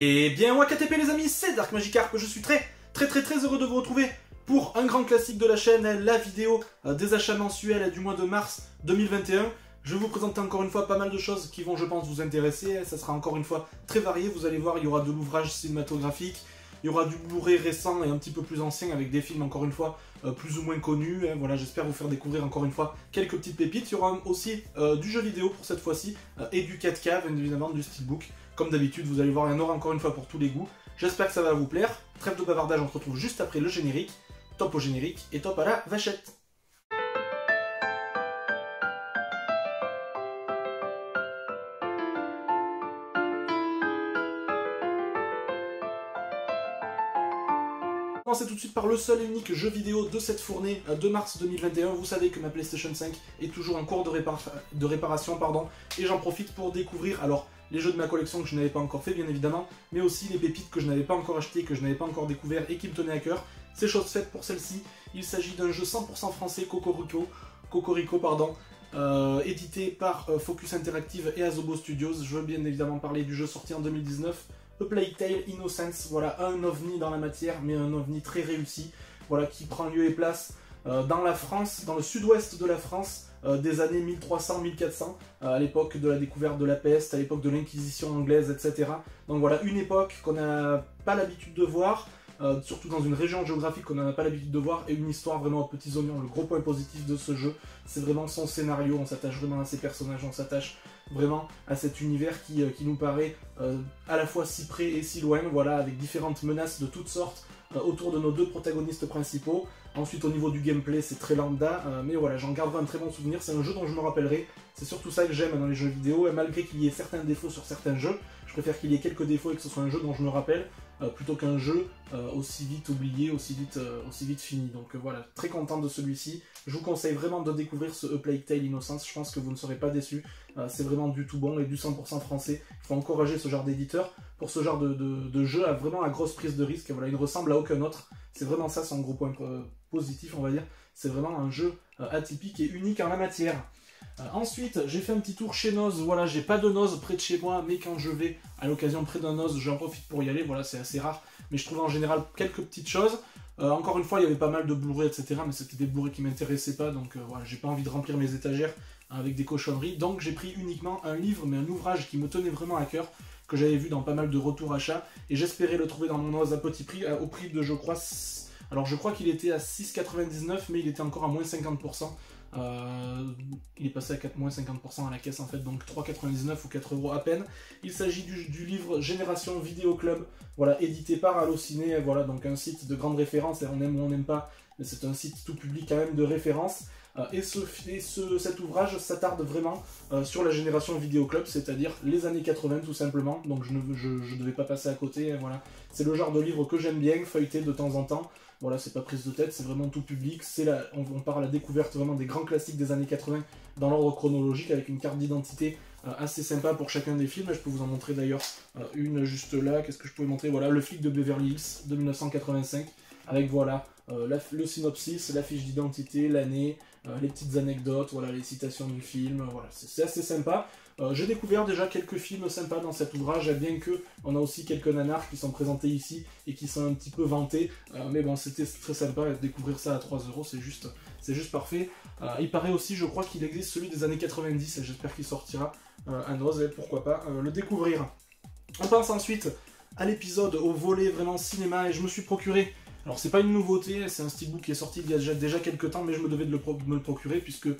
Et bien WakaTP les amis, c'est Dark Magikarp, je suis très heureux de vous retrouver pour un grand classique de la chaîne, la vidéo des achats mensuels du mois de mars 2021. Je vais vous présenter encore une fois pas mal de choses qui vont je pense vous intéresser, ça sera encore une fois très varié, vous allez voir il y aura de l'ouvrage cinématographique, il y aura du Blu-ray récent et un petit peu plus ancien avec des films encore une fois plus ou moins connus. Voilà, j'espère vous faire découvrir encore une fois quelques petites pépites. Il y aura aussi du jeu vidéo pour cette fois-ci et du 4K, bien évidemment du steelbook. Comme d'habitude, vous allez voir, il y en aura encore une fois pour tous les goûts. J'espère que ça va vous plaire. Trêve de bavardage, on se retrouve juste après le générique. Top au générique et top à la vachette. Commencer tout de suite par le seul et unique jeu vidéo de cette fournée de mars 2021. Vous savez que ma PlayStation 5 est toujours en cours de réparation, et j'en profite pour découvrir alors les jeux de ma collection que je n'avais pas encore fait bien évidemment, mais aussi les pépites que je n'avais pas encore achetées, que je n'avais pas encore découvert et qui me tenaient à cœur. C'est chose faite pour celle-ci. Il s'agit d'un jeu 100% français, Cocorico, édité par Focus Interactive et Asobo Studios. Je veux bien évidemment parler du jeu sorti en 2019. A Plague Tale Innocence, voilà, un ovni dans la matière, mais un ovni très réussi, voilà, qui prend lieu et place dans la France, dans le sud-ouest de la France, des années 1300-1400, à l'époque de la découverte de la peste, à l'époque de l'Inquisition anglaise, etc. Donc voilà, une époque qu'on n'a pas l'habitude de voir, surtout dans une région géographique qu'on n'a pas l'habitude de voir, et une histoire vraiment aux petits oignons. Le gros point positif de ce jeu, c'est vraiment son scénario, on s'attache vraiment à ses personnages, on s'attache vraiment à cet univers qui nous paraît à la fois si près et si loin, voilà, avec différentes menaces de toutes sortes autour de nos deux protagonistes principaux. Ensuite, au niveau du gameplay, c'est très lambda, mais voilà, j'en garderai un très bon souvenir, c'est un jeu dont je me rappellerai, c'est surtout ça que j'aime dans les jeux vidéo, et malgré qu'il y ait certains défauts sur certains jeux, je préfère qu'il y ait quelques défauts et que ce soit un jeu dont je me rappelle, plutôt qu'un jeu aussi vite oublié, aussi vite fini. Donc voilà, très content de celui-ci. Je vous conseille vraiment de découvrir ce A Plague Tale Innocence, je pense que vous ne serez pas déçus. C'est vraiment du tout bon et du 100% français. Il faut encourager ce genre d'éditeur pour ce genre de jeu à vraiment à grosse prise de risque. Voilà, il ne ressemble à aucun autre. C'est vraiment ça son gros point positif, on va dire. C'est vraiment un jeu atypique et unique en la matière. Ensuite, j'ai fait un petit tour chez Noz. Voilà, j'ai pas de Noz près de chez moi, mais quand je vais à l'occasion près d'un Noz, j'en profite pour y aller. Voilà, c'est assez rare, mais je trouve en général quelques petites choses. Encore une fois, il y avait pas mal de Blu-ray, etc., mais c'était des Blu-ray qui m'intéressaient pas, donc voilà, j'ai pas envie de remplir mes étagères avec des cochonneries. Donc j'ai pris uniquement un livre, mais un ouvrage qui me tenait vraiment à cœur, que j'avais vu dans pas mal de retours achats, et j'espérais le trouver dans mon Noz à petit prix, au prix de, je crois, alors je crois qu'il était à 6,99, mais il était encore à moins 50%. Il est passé à moins 50% à la caisse en fait, donc 3,99 ou 4 € à peine. Il s'agit du livre Génération Vidéo Club, voilà, édité par Allociné, voilà, donc un site de grande référence, et on aime ou on n'aime pas, mais c'est un site tout public quand même de référence. Cet ouvrage s'attarde vraiment sur la génération Vidéo Club, c'est-à-dire les années 80 tout simplement, donc je ne devais pas passer à côté, voilà. C'est le genre de livre que j'aime bien feuilleter de temps en temps. Voilà, c'est pas prise de tête, c'est vraiment tout public, on part à la découverte vraiment des grands classiques des années 80 dans l'ordre chronologique, avec une carte d'identité assez sympa pour chacun des films. Je peux vous en montrer d'ailleurs une juste là. Qu'est-ce que je peux vous montrer? Voilà, Le flic de Beverly Hills de 1985, avec voilà le synopsis, la fiche d'identité, l'année, les petites anecdotes, voilà, les citations du film, voilà, c'est assez sympa. J'ai découvert déjà quelques films sympas dans cet ouvrage, bien que on a aussi quelques nanars qui sont présentés ici et qui sont un petit peu vantés, mais bon, c'était très sympa de découvrir ça à 3 €, c'est juste parfait. Il paraît aussi, je crois qu'il existe celui des années 90, et j'espère qu'il sortira à Noz, et pourquoi pas le découvrir. On passe ensuite à l'épisode, au volet vraiment cinéma, et je me suis procuré, alors c'est pas une nouveauté, c'est un steelbook qui est sorti il y a déjà quelques temps, mais je me devais de me le procurer, puisque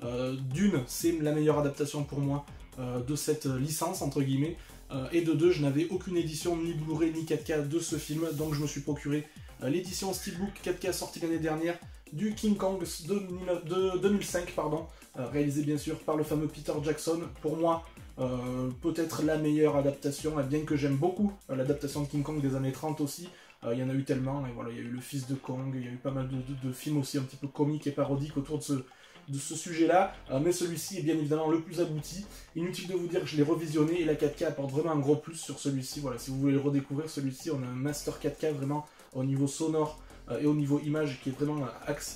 d'une, c'est la meilleure adaptation pour moi de cette licence, entre guillemets, et de deux, je n'avais aucune édition, ni Blu-ray, ni 4K de ce film, donc je me suis procuré l'édition Steelbook 4K sortie l'année dernière du King Kong de 2005, réalisé bien sûr par le fameux Peter Jackson. Pour moi, peut-être la meilleure adaptation, bien que j'aime beaucoup l'adaptation de King Kong des années 30 aussi. Il y en a eu tellement, et voilà, il y a eu Le Fils de Kong, il y a eu pas mal de films aussi un petit peu comiques et parodiques autour de ce sujet-là, mais celui-ci est bien évidemment le plus abouti. Inutile de vous dire que je l'ai revisionné, et la 4K apporte vraiment un gros plus sur celui-ci. Voilà, si vous voulez le redécouvrir, celui-ci, on a un master 4K vraiment au niveau sonore et au niveau image qui est vraiment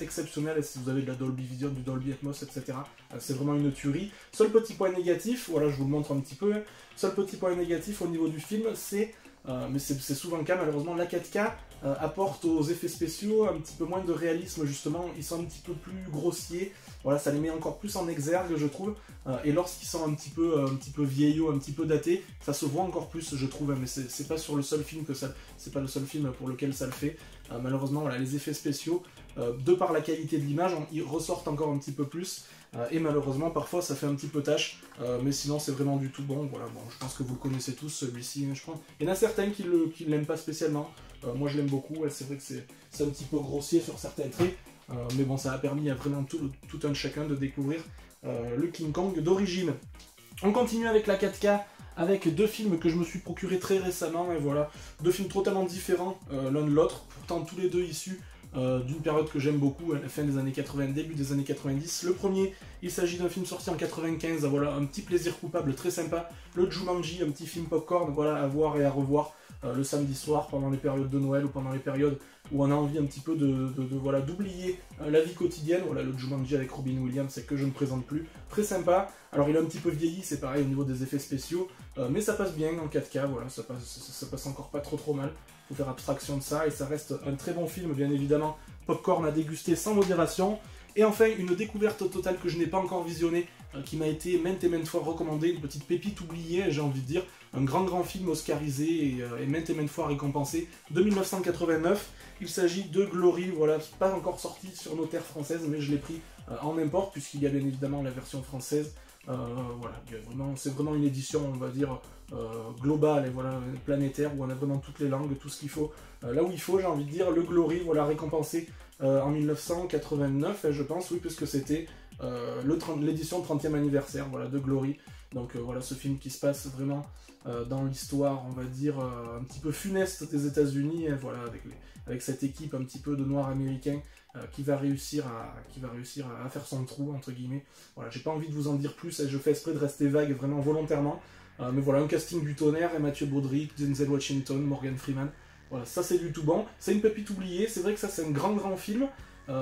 exceptionnel. Et si vous avez de la Dolby Vision, du Dolby Atmos, etc., c'est vraiment une tuerie. Seul petit point négatif, voilà, je vous le montre un petit peu, seul petit point négatif au niveau du film, c'est mais c'est souvent le cas malheureusement. La 4K apporte aux effets spéciaux un petit peu moins de réalisme justement, ils sont un petit peu plus grossiers, voilà, ça les met encore plus en exergue je trouve, et lorsqu'ils sont un petit peu vieillots, un petit peu datés, ça se voit encore plus je trouve, mais c'est pas sur le seul film que ça, c'est pas le seul film pour lequel ça le fait. Malheureusement voilà, les effets spéciaux, de par la qualité de l'image, ils ressortent encore un petit peu plus, et malheureusement parfois ça fait un petit peu tâche, mais sinon c'est vraiment du tout bon. Voilà, bon, je pense que vous le connaissez tous celui-ci, je pense. Il y en a certains qui l'aiment pas spécialement, moi je l'aime beaucoup, c'est vrai que c'est un petit peu grossier sur certains traits, mais bon ça a permis à vraiment tout un chacun de découvrir le King Kong d'origine. On continue avec la 4K, avec deux films que je me suis procuré très récemment, et voilà, deux films totalement différents l'un de l'autre, pourtant tous les deux issus d'une période que j'aime beaucoup, à la fin des années 80, début des années 90. Le premier, il s'agit d'un film sorti en 95, voilà, un petit plaisir coupable très sympa, le Jumanji, un petit film popcorn, voilà, à voir et à revoir le samedi soir pendant les périodes de Noël ou pendant les périodes où on a envie un petit peu voilà, d'oublier la vie quotidienne. Voilà, le Jumanji avec Robin Williams, c'est que je ne présente plus, très sympa. Alors il a un petit peu vieilli, c'est pareil au niveau des effets spéciaux, mais ça passe bien en 4K, voilà, ça passe encore pas trop mal. Faut faire abstraction de ça, et ça reste un très bon film, bien évidemment, popcorn à déguster sans modération. Et enfin, une découverte totale que je n'ai pas encore visionnée, qui m'a été maintes et maintes fois recommandée, une petite pépite oubliée, j'ai envie de dire, un grand film oscarisé et maintes fois récompensé, de 1989. Il s'agit de Glory, voilà, pas encore sorti sur nos terres françaises, mais je l'ai pris en import, puisqu'il y a bien évidemment la version française. Voilà, c'est vraiment une édition, on va dire, globale et voilà, planétaire, où on a vraiment toutes les langues, tout ce qu'il faut, là où il faut, j'ai envie de dire. Le Glory, voilà, récompensé en 1989, je pense, oui, puisque c'était l'édition 30e anniversaire, voilà, de Glory. Donc voilà, ce film qui se passe vraiment dans l'histoire, on va dire, un petit peu funeste des États-Unis, voilà, avec cette équipe un petit peu de noirs américains qui va réussir à faire son trou, entre guillemets. Voilà, j'ai pas envie de vous en dire plus, et je fais exprès de rester vague, vraiment volontairement. Mais voilà, un casting du tonnerre, et Matthew Broderick, Denzel Washington, Morgan Freeman. Voilà, ça c'est du tout bon. C'est une pépite oubliée, c'est vrai que ça c'est un grand film,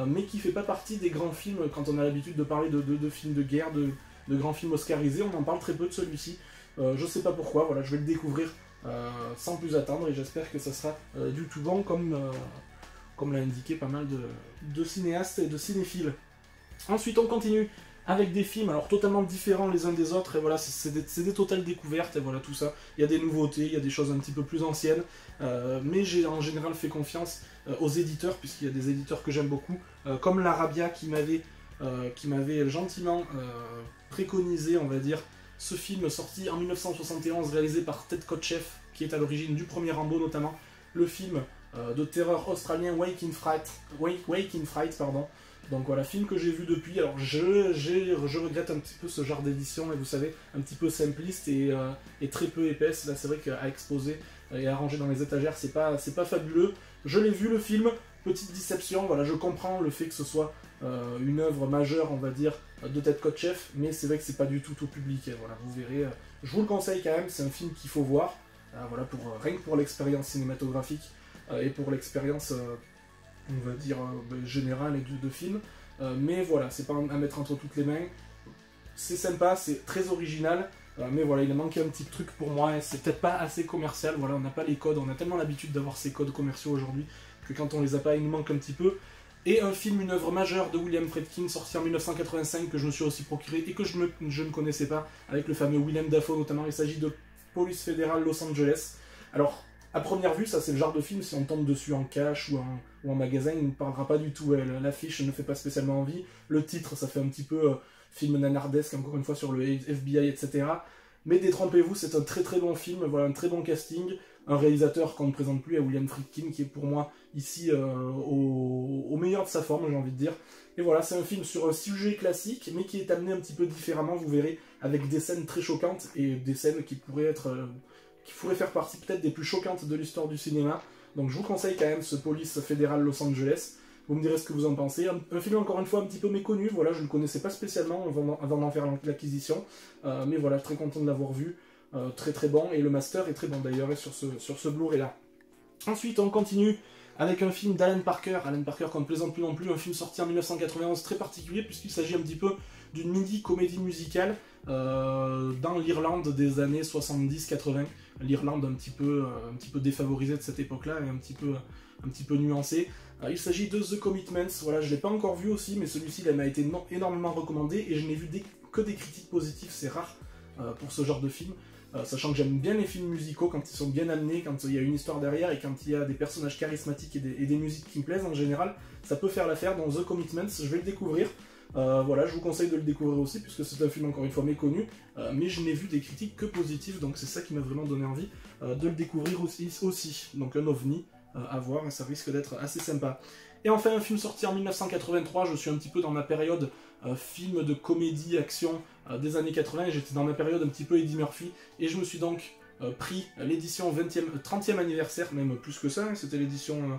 mais qui fait pas partie des grands films quand on a l'habitude de parler de films de guerre, de grands films oscarisés, on en parle très peu de celui-ci. Je sais pas pourquoi, voilà, je vais le découvrir sans plus attendre, et j'espère que ça sera du tout bon, comme l'a indiqué pas mal de cinéastes et de cinéphiles. Ensuite on continue avec des films alors totalement différents les uns des autres, et voilà, c'est des totales découvertes, et voilà tout ça. Il y a des nouveautés, il y a des choses un petit peu plus anciennes, mais j'ai en général fait confiance aux éditeurs, puisqu'il y a des éditeurs que j'aime beaucoup, comme l'Arabia qui m'avait gentiment préconisé, on va dire, ce film sorti en 1971, réalisé par Ted Kotcheff, qui est à l'origine du premier Rambo notamment, le film de terreur australien Wake in Fright, pardon. Donc voilà, film que j'ai vu depuis. Alors je regrette un petit peu ce genre d'édition, et vous savez, un petit peu simpliste et très peu épaisse. Là c'est vrai qu'à exposer et à ranger dans les étagères, c'est pas fabuleux. Je l'ai vu le film, petite déception, voilà, je comprends le fait que ce soit une œuvre majeure, on va dire, de Ted Kotcheff, mais c'est vrai que c'est pas du tout tout public, et voilà, vous verrez, je vous le conseille quand même, c'est un film qu'il faut voir, voilà, rien que pour l'expérience cinématographique, et pour l'expérience, on va dire, générale et de film, mais voilà, c'est pas à mettre entre toutes les mains, c'est sympa, c'est très original, mais voilà, il a manqué un petit truc pour moi, et c'est peut-être pas assez commercial, voilà, on n'a pas les codes, on a tellement l'habitude d'avoir ces codes commerciaux aujourd'hui, que quand on les a pas, il nous manque un petit peu. Et un film, une œuvre majeure de William Friedkin, sorti en 1985, que je me suis aussi procuré et que je ne connaissais pas, avec le fameux Willem Dafoe notamment. Il s'agit de Police fédérale Los Angeles. Alors, à première vue, ça c'est le genre de film, si on tombe dessus en cash ou en magasin, il ne parlera pas du tout. L'affiche ne fait pas spécialement envie. Le titre, ça fait un petit peu film nanardesque, encore une fois, sur le FBI, etc. Mais détrompez-vous, c'est un très bon film, voilà, un très bon casting. Un réalisateur qu'on ne présente plus, à William Friedkin, qui est pour moi ici au meilleur de sa forme, j'ai envie de dire. Et voilà, c'est un film sur un sujet classique, mais qui est amené un petit peu différemment, vous verrez, avec des scènes très choquantes, et des scènes qui pourraient faire partie peut-être des plus choquantes de l'histoire du cinéma. Donc je vous conseille quand même ce Police fédérale Los Angeles. Vous me direz ce que vous en pensez. Un film encore une fois un petit peu méconnu, voilà, je ne le connaissais pas spécialement avant d'en faire l'acquisition. Mais voilà, très content de l'avoir vu. Très bon, et le master est très bon d'ailleurs sur ce Blu-ray là. Ensuite on continue avec un film d'Alan Parker qu'on ne plaisante plus non plus, un film sorti en 1991 très particulier, puisqu'il s'agit un petit peu d'une mini comédie musicale dans l'Irlande des années 70-80, l'Irlande un petit peu défavorisée de cette époque-là et un petit peu nuancée. Il s'agit de The Commitments, voilà, je ne l'ai pas encore vu aussi, mais celui-ci m'a été énormément recommandé et je n'ai vu que des critiques positives, c'est rare pour ce genre de film. Sachant que j'aime bien les films musicaux quand ils sont bien amenés, quand il y a une histoire derrière et quand il y a des personnages charismatiques et des musiques qui me plaisent en général, ça peut faire l'affaire. Dans The Commitments, je vais le découvrir. Voilà, je vous conseille de le découvrir aussi puisque c'est un film encore une fois méconnu, mais je n'ai vu des critiques que positives, donc c'est ça qui m'a vraiment donné envie de le découvrir aussi. Donc un ovni à voir et ça risque d'être assez sympa. Et enfin un film sorti en 1983, je suis un petit peu dans ma période film de comédie, action des années 80, et j'étais dans ma période un petit peu Eddie Murphy, et je me suis donc pris l'édition 30e anniversaire, même plus que ça, hein, c'était l'édition...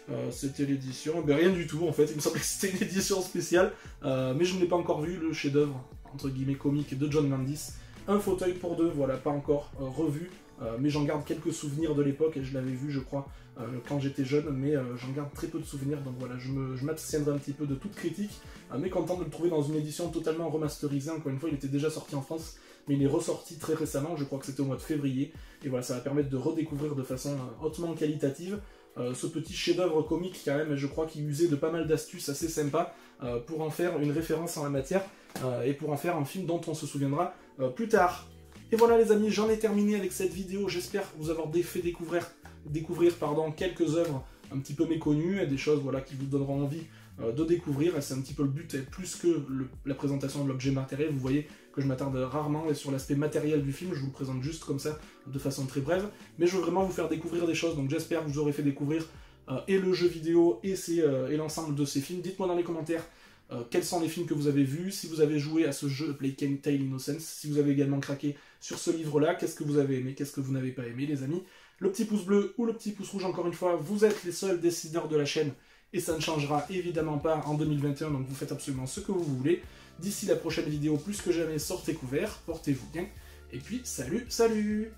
rien du tout en fait, il me semblait que c'était une édition spéciale, mais je ne l'ai pas encore vu, le chef-d'œuvre, entre guillemets comique, de John Landis. Un fauteuil pour deux, voilà, pas encore revu, mais j'en garde quelques souvenirs de l'époque, et je l'avais vu je crois quand j'étais jeune, mais j'en garde très peu de souvenirs, donc voilà, je m'abstiendrai un petit peu de toute critique, mais content de le trouver dans une édition totalement remasterisée. Encore une fois, il était déjà sorti en France, mais il est ressorti très récemment, je crois que c'était au mois de février, et voilà, ça va permettre de redécouvrir de façon hautement qualitative ce petit chef-d'œuvre comique quand même, je crois qu'il usait de pas mal d'astuces assez sympas pour en faire une référence en la matière, et pour en faire un film dont on se souviendra plus tard. Et voilà les amis, j'en ai terminé avec cette vidéo, j'espère vous avoir fait découvrir quelques œuvres un petit peu méconnues, et des choses voilà, qui vous donneront envie de découvrir, et c'est un petit peu le but, et plus que la présentation de l'objet matériel. Vous voyez que je m'attarde rarement sur l'aspect matériel du film, je vous le présente juste comme ça, de façon très brève, mais je veux vraiment vous faire découvrir des choses, donc j'espère que je vous aurai fait découvrir et le jeu vidéo et l'ensemble de ces films. Dites-moi dans les commentaires quels sont les films que vous avez vus, si vous avez joué à ce jeu Plague Tale Innocence, si vous avez également craqué sur ce livre-là, qu'est-ce que vous avez aimé, qu'est-ce que vous n'avez pas aimé les amis. Le petit pouce bleu ou le petit pouce rouge, encore une fois, vous êtes les seuls décideurs de la chaîne, et ça ne changera évidemment pas en 2021, donc vous faites absolument ce que vous voulez. D'ici la prochaine vidéo, plus que jamais, sortez couverts, portez-vous bien, et puis salut, salut!